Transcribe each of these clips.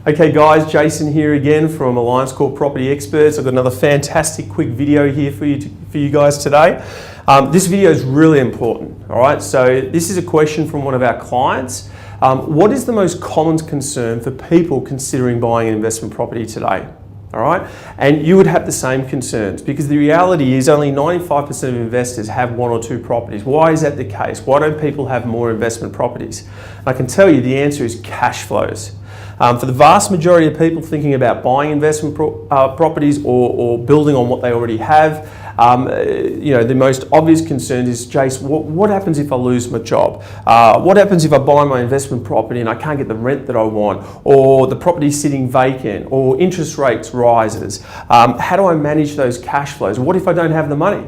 Okay guys, Jason here again from Alliance Corp Property Experts. I've got another fantastic quick video here for you guys today. This video is really important, all right? So this is a question from one of our clients. What is the most common concern for people considering buying an investment property today? All right, and you would have the same concerns because the reality is only 95% of investors have one or two properties. Why is that the case? Why don't people have more investment properties? I can tell you the answer is cash flows. For the vast majority of people thinking about buying investment properties or building on what they already have, the most obvious concern is, Jace, what happens if I lose my job? What happens if I buy my investment property and I can't get the rent that I want, or the property's sitting vacant, or interest rates rises? How do I manage those cash flows? What if I don't have the money?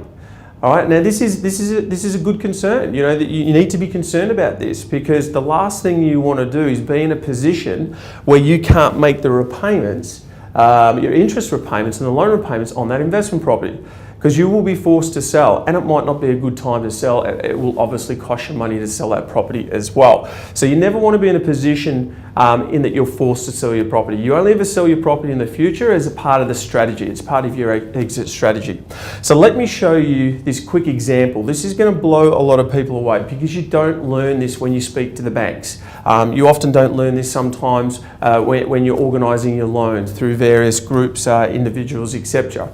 All right, now this is a good concern. You know that you need to be concerned about this because the last thing you want to do is be in a position where you can't make the repayments, your interest repayments and the loan repayments on that investment property, because you will be forced to sell, and it might not be a good time to sell. It will obviously cost you money to sell that property as well. So you never want to be in a position in that you're forced to sell your property. You only ever sell your property in the future as a part of the strategy. It's part of your exit strategy. So let me show you this quick example. This is going to blow a lot of people away because you don't learn this when you speak to the banks. You often don't learn this sometimes when you're organising your loans through various groups, individuals, etc.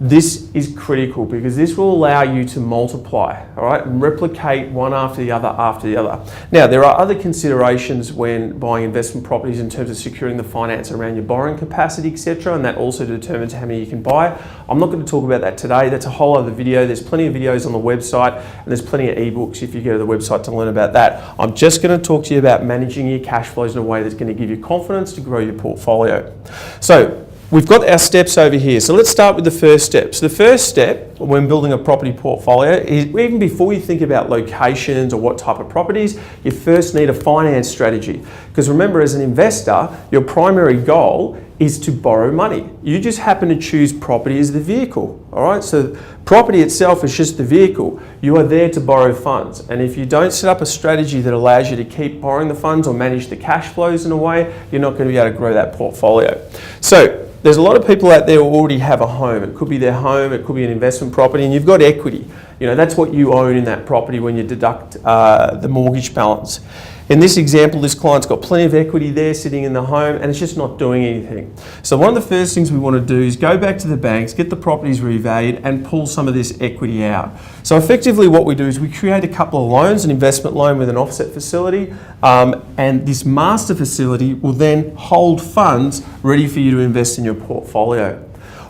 This is critical because this will allow you to multiply, all right, and replicate one after the other. Now, there are other considerations when buying investment properties in terms of securing the finance around your borrowing capacity, etc., and that also determines how many you can buy. I'm not going to talk about that today. That's a whole other video. There's plenty of videos on the website, and there's plenty of ebooks if you go to the website to learn about that. I'm just going to talk to you about managing your cash flows in a way that's going to give you confidence to grow your portfolio. So, we've got our steps over here. So let's start with the first step. So the first step when building a property portfolio is, even before you think about locations or what type of properties, you first need a finance strategy. Because remember, as an investor, your primary goal is to borrow money. You just happen to choose property as the vehicle, all right? So property itself is just the vehicle. You are there to borrow funds. And if you don't set up a strategy that allows you to keep borrowing the funds or manage the cash flows in a way, you're not going to be able to grow that portfolio. So there's a lot of people out there who already have a home. It could be their home, it could be an investment property, and you've got equity. You know, that's what you own in that property when you deduct the mortgage balance. In this example, this client's got plenty of equity there sitting in the home and it's just not doing anything. So one of the first things we want to do is go back to the banks, get the properties revalued and pull some of this equity out. So effectively what we do is we create a couple of loans, an investment loan with an offset facility, and this master facility will then hold funds ready for you to invest in your portfolio.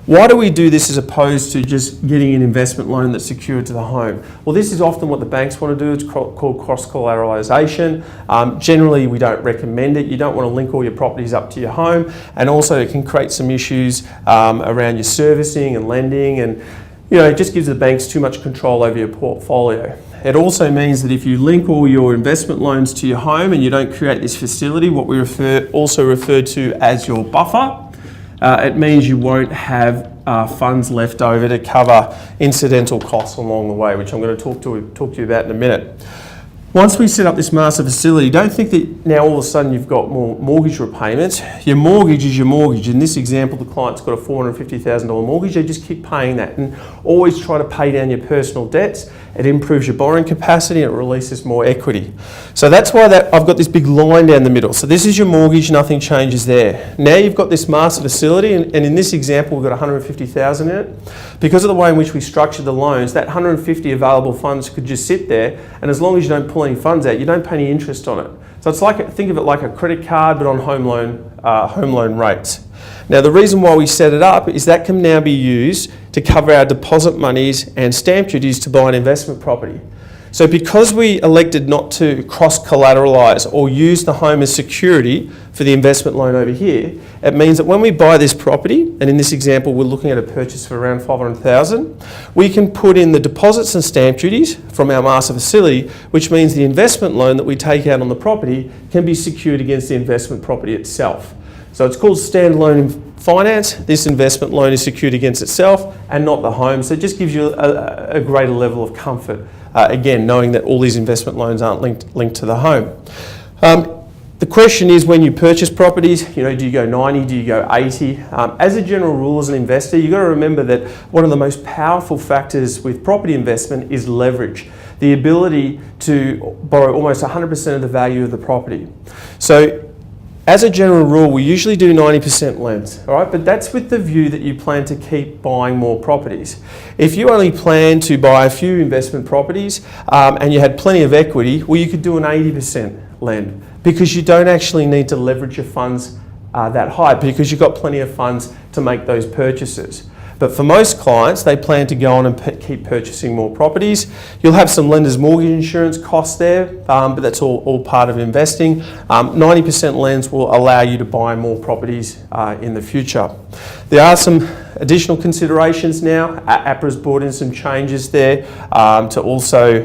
Why do we do this as opposed to just getting an investment loan that's secured to the home? Well, this is often what the banks want to do. It's called cross-collateralisation. Generally, we don't recommend it. You don't want to link all your properties up to your home, and also it can create some issues around your servicing and lending, and it just gives the banks too much control over your portfolio. It also means that if you link all your investment loans to your home and you don't create this facility, what we also refer to as your buffer, it means you won't have funds left over to cover incidental costs along the way, which I'm going to talk to you about in a minute. Once we set up this master facility, don't think that now all of a sudden you've got more mortgage repayments. Your mortgage is your mortgage. In this example, the client's got a $450,000 mortgage. They just keep paying that and always try to pay down your personal debts. It improves your borrowing capacity and it releases more equity. So that's why I've got this big line down the middle. So this is your mortgage, nothing changes there. Now you've got this master facility, and in this example, we've got $150,000 in it. Because of the way in which we structured the loans, that $150 available funds could just sit there, and as long as you don't pull any funds out, you don't pay any interest on it. So it's like, think of it like a credit card, but on home loan rates. Now the reason why we set it up is that can now be used to cover our deposit monies and stamp duties to buy an investment property. So because we elected not to cross-collateralise or use the home as security for the investment loan over here, it means that when we buy this property, and in this example we're looking at a purchase for around $500,000, we can put in the deposits and stamp duties from our master facility, which means the investment loan that we take out on the property can be secured against the investment property itself. So it's called standalone finance. This investment loan is secured against itself and not the home, so it just gives you a greater level of comfort. Again, knowing that all these investment loans aren't linked to the home. The question is, when you purchase properties, do you go 90, do you go 80? As a general rule, as an investor, you've got to remember that one of the most powerful factors with property investment is leverage, the ability to borrow almost 100% of the value of the property. So as a general rule, we usually do 90% lends, all right? But that's with the view that you plan to keep buying more properties. If you only plan to buy a few investment properties and you had plenty of equity, well, you could do an 80% lend, because you don't actually need to leverage your funds that high, because you've got plenty of funds to make those purchases. But for most clients, they plan to go on and keep purchasing more properties. You'll have some lender's mortgage insurance costs there, but that's all part of investing. 90% lends will allow you to buy more properties in the future. There are some additional considerations now. APRA's brought in some changes there to also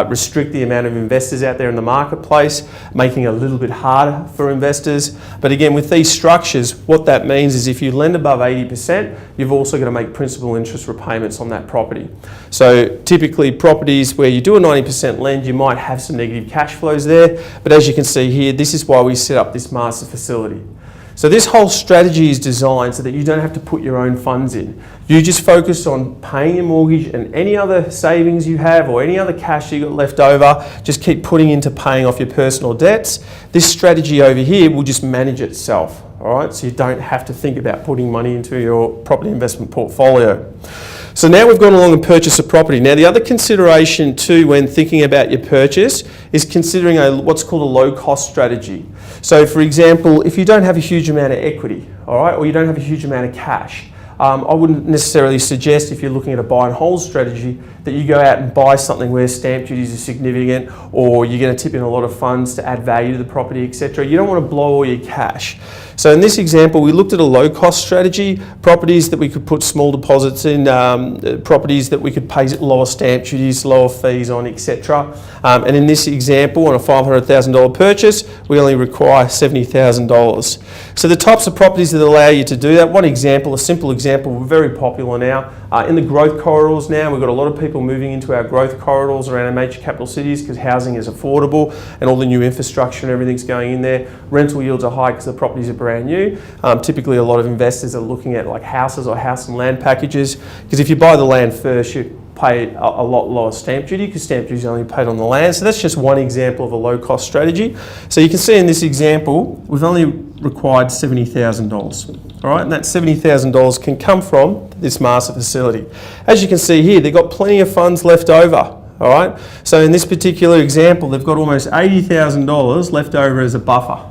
restrict the amount of investors out there in the marketplace, making it a little bit harder for investors. But again, with these structures, what that means is if you lend above 80%, you've also got to make principal interest repayments on that property. So typically properties where you do a 90% lend, you might have some negative cash flows there. But as you can see here, this is why we set up this master facility. So this whole strategy is designed so that you don't have to put your own funds in. You just focus on paying your mortgage, and any other savings you have or any other cash you got left over, just keep putting into paying off your personal debts. This strategy over here will just manage itself, all right? So you don't have to think about putting money into your property investment portfolio. So now we've gone along and purchased a property. Now the other consideration too when thinking about your purchase is considering what's called a low cost strategy. So for example, if you don't have a huge amount of equity, all right, or you don't have a huge amount of cash, I wouldn't necessarily suggest, if you're looking at a buy and hold strategy, that you go out and buy something where stamp duties are significant, or you're going to tip in a lot of funds to add value to the property, etc. You don't want to blow all your cash. So in this example, we looked at a low-cost strategy, properties that we could put small deposits in, properties that we could pay lower stamp duties, lower fees on, etc. And in this example, on a $500,000 purchase, we only require $70,000. So the types of properties that allow you to do that, one example, a simple example, we're very popular now. In the growth corridors now, we've got a lot of people moving into our growth corridors around our major capital cities because housing is affordable and all the new infrastructure and everything's going in there. Rental yields are high because the properties are brand new. Typically a lot of investors are looking at like houses or house and land packages, because if you buy the land first, you pay a lot lower stamp duty because stamp duty is only paid on the land. So that's just one example of a low cost strategy. So you can see in this example, we've only required $70,000. All right, and that $70,000 can come from this master facility. As you can see here, they've got plenty of funds left over. All right, so in this particular example, they've got almost $80,000 left over as a buffer.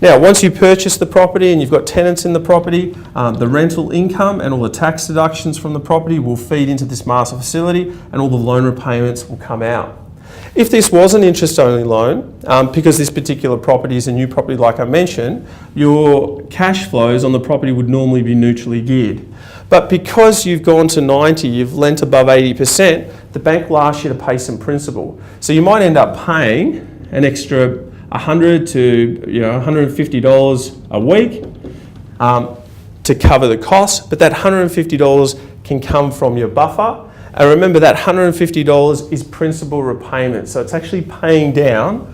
Now, once you purchase the property and you've got tenants in the property, the rental income and all the tax deductions from the property will feed into this master facility, and all the loan repayments will come out. If this was an interest-only loan, because this particular property is a new property like I mentioned, your cash flows on the property would normally be neutrally geared. But because you've gone to 90, you've lent above 80%, the bank will ask you to pay some principal. So you might end up paying an extra $100 to $150 a week to cover the costs, but that $150 can come from your buffer. And remember, that $150 is principal repayment, so it's actually paying down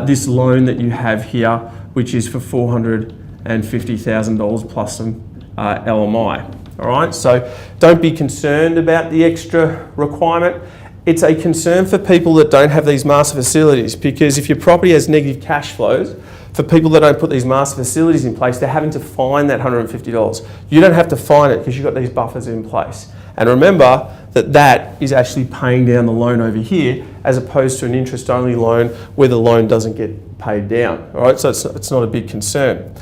this loan that you have here, which is for $450,000 plus some LMI. All right, so don't be concerned about the extra requirement. It's a concern for people that don't have these master facilities, because if your property has negative cash flows, for people that don't put these master facilities in place, they're having to find that $150. You don't have to find it because you've got these buffers in place. And remember that that is actually paying down the loan over here, as opposed to an interest-only loan where the loan doesn't get paid down. All right, so it's not a big concern.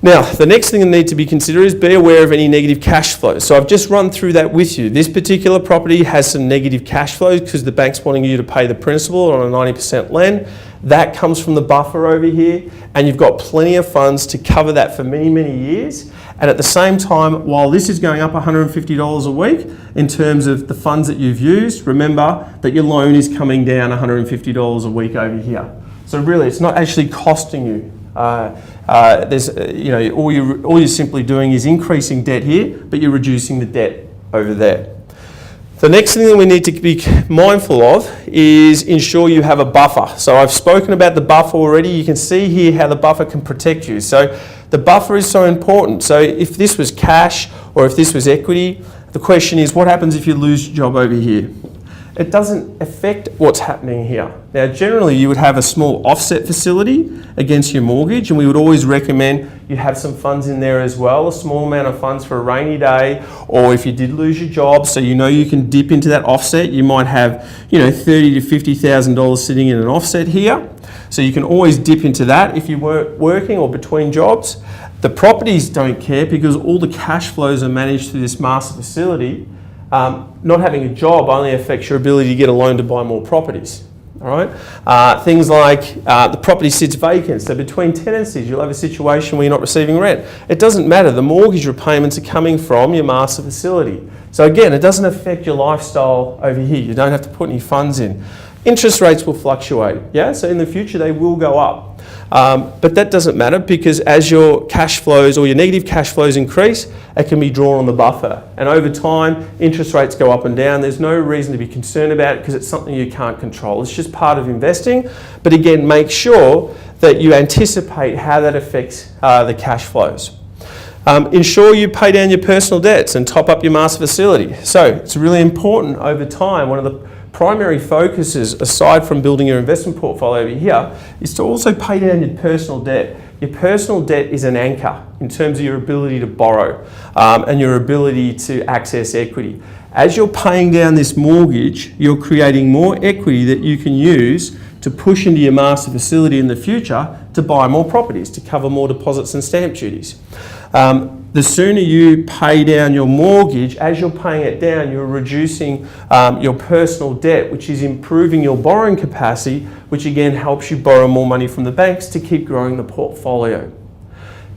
Now, the next thing that needs to be considered is be aware of any negative cash flows. So I've just run through that with you. This particular property has some negative cash flows because the bank's wanting you to pay the principal on a 90% lend. That comes from the buffer over here, and you've got plenty of funds to cover that for many, many years. And at the same time, while this is going up $150 a week in terms of the funds that you've used, remember that your loan is coming down $150 a week over here. So really, it's not actually costing you. All you're simply doing is increasing debt here, but you're reducing the debt over there. The next thing that we need to be mindful of is ensure you have a buffer. So I've spoken about the buffer already. You can see here how the buffer can protect you. So the buffer is so important. So if this was cash or if this was equity, the question is, what happens if you lose your job over here? It doesn't affect what's happening here. Now, generally, you would have a small offset facility against your mortgage, and we would always recommend you have some funds in there as well, a small amount of funds for a rainy day, or if you did lose your job, so you know you can dip into that offset. You might have, $30,000 to $50,000 sitting in an offset here, so you can always dip into that if you were working or between jobs. The properties don't care because all the cash flows are managed through this master facility. Not having a job only affects your ability to get a loan to buy more properties. All right. Things like the property sits vacant, so between tenancies you'll have a situation where you're not receiving rent. It doesn't matter, the mortgage repayments are coming from your master facility. So again, it doesn't affect your lifestyle over here. You don't have to put any funds in. Interest rates will fluctuate, yeah? So in the future they will go up. But that doesn't matter because as your cash flows or your negative cash flows increase, it can be drawn on the buffer. And over time, interest rates go up and down. There's no reason to be concerned about it because it's something you can't control. It's just part of investing. But again, make sure that you anticipate how that affects the cash flows. Ensure you pay down your personal debts and top up your master facility. So it's really important over time. One of the primary focuses, aside from building your investment portfolio over here, is to also pay down your personal debt. Your personal debt is an anchor in terms of your ability to borrow and your ability to access equity. As you're paying down this mortgage, you're creating more equity that you can use to push into your master facility in the future to buy more properties, to cover more deposits and stamp duties. The sooner you pay down your mortgage, as you're paying it down, you're reducing your personal debt, which is improving your borrowing capacity, which again helps you borrow more money from the banks to keep growing the portfolio.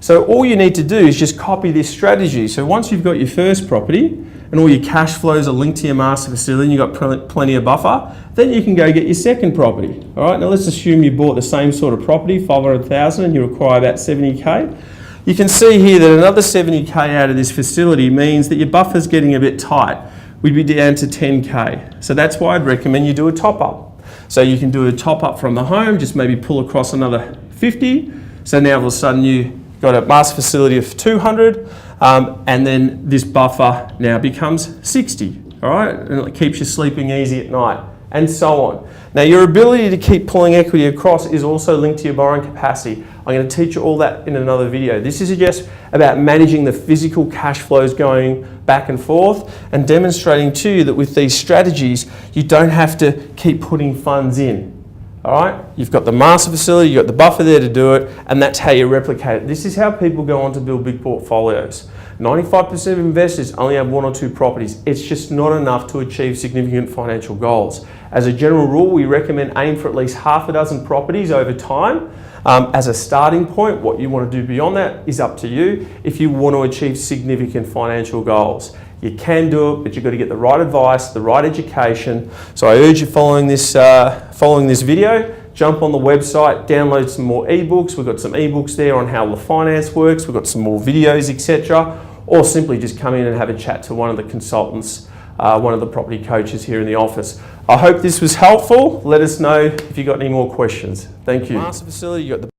So all you need to do is just copy this strategy. So once you've got your first property and all your cash flows are linked to your master facility and you've got plenty of buffer, then you can go get your second property. All right, now let's assume you bought the same sort of property, 500,000, and you require about 70K. You can see here that another 70K out of this facility means that your buffer's getting a bit tight. We'd be down to 10K. So that's why I'd recommend you do a top up. So you can do a top up from the home, just maybe pull across another 50. So now all of a sudden you got a master facility of 200, and then this buffer now becomes 60, all right? And it keeps you sleeping easy at night, and so on. Now your ability to keep pulling equity across is also linked to your borrowing capacity. I'm going to teach you all that in another video. This is just about managing the physical cash flows going back and forth and demonstrating to you that with these strategies, you don't have to keep putting funds in. All right, you've got the master facility, you've got the buffer there to do it, and that's how you replicate it. This is how people go on to build big portfolios. 95% of investors only have 1 or 2 properties. It's just not enough to achieve significant financial goals. As a general rule, we recommend aim for at least half a dozen properties over time. As a starting point, what you want to do beyond that is up to you if you want to achieve significant financial goals. You can do it, but you've got to get the right advice, the right education. So I urge you following this video, jump on the website, download some more ebooks. We've got some ebooks there on how the finance works. We've got some more videos, etc. Or simply just come in and have a chat to one of the consultants, one of the property coaches here in the office. I hope this was helpful. Let us know if you've got any more questions. Thank you. Master facility, you got the